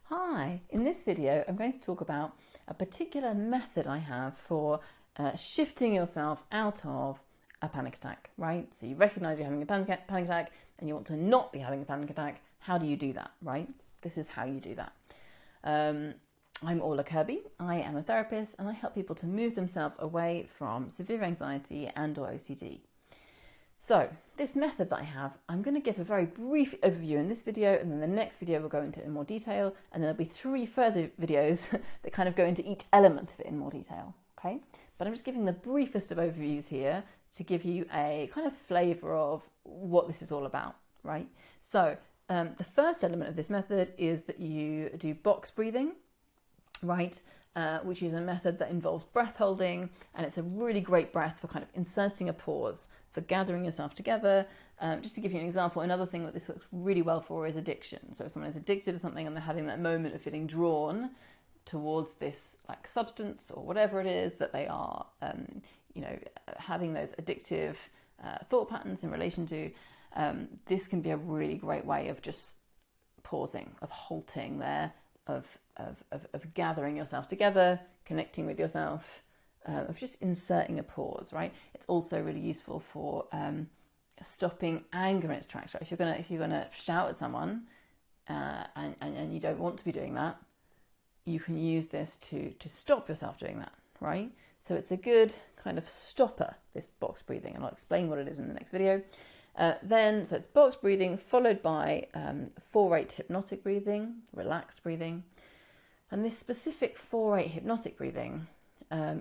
Hi, in this video I'm going to talk about a particular method I have for shifting yourself out of a panic attack, right? So you recognize you're having a panic attack and you want to not be having a panic attack. How do you do that, right? This is how you do that. I'm Orla Kirby. I am a therapist and I help people to move themselves away from severe anxiety and or OCD. So this method that I have, I'm going to give a very brief overview in this video, and then the next video will go into it in more detail, and there'll be 3 further videos that kind of go into each element of it in more detail, okay? But I'm just giving the briefest of overviews here to give you a kind of flavour of what this is all about, right? So the first element of this method is that you do box breathing, right? Which is a method that involves breath holding, and it's a really great breath for kind of inserting a pause, for gathering yourself together. Just to give you an example, another thing that this works really well for is addiction. So if someone is addicted to something and they're having that moment of feeling drawn towards this like substance or whatever it is that they are, having those addictive thought patterns in relation to, this can be a really great way of just pausing, of halting there, of gathering yourself together, connecting with yourself, of just inserting a pause, right? It's also really useful for stopping anger in its tracks, right? If you're gonna shout at someone and you don't want to be doing that, you can use this to stop yourself doing that, right? So it's a good kind of stopper, this box breathing, and I'll explain what it is in the next video. So it's box breathing followed by 4-8 hypnotic breathing, relaxed breathing. And this specific 4-8 hypnotic breathing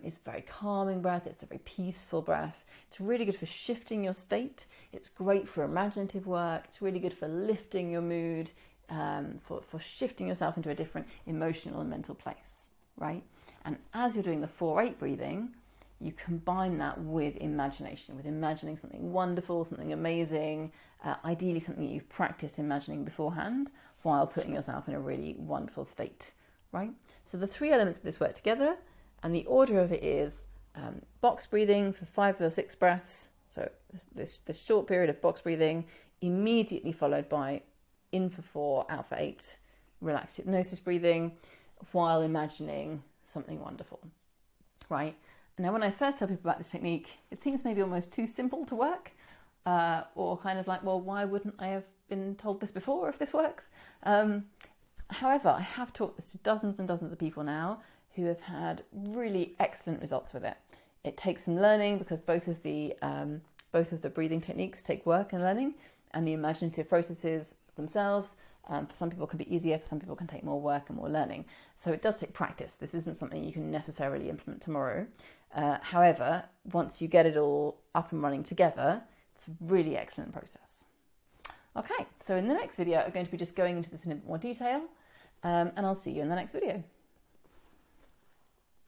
is a very calming breath. It's a very peaceful breath. It's really good for shifting your state. It's great for imaginative work. It's really good for lifting your mood, for shifting yourself into a different emotional and mental place, right? And as you're doing the 4-8 breathing, you combine that with imagination, with imagining something wonderful, something amazing, ideally something you've practiced imagining beforehand while putting yourself in a really wonderful state, right? So the 3 elements of this work together, and the order of it is box breathing for 5 or 6 breaths. So this short period of box breathing, immediately followed by in for 4, out for 8, relaxed hypnosis breathing, while imagining something wonderful, right? Now, when I first tell people about this technique, it seems maybe almost too simple to work, or kind of like, well, why wouldn't I have been told this before if this works? However, I have taught this to dozens and dozens of people now who have had really excellent results with it. It takes some learning because both of the breathing techniques take work and learning, and the imaginative processes themselves, for some people can be easier, for some people can take more work and more learning. So it does take practice. This isn't something you can necessarily implement tomorrow. However, once you get it all up and running together, it's a really excellent process. Okay, so in the next video, I'm going to be just going into this in a bit more detail, and I'll see you in the next video.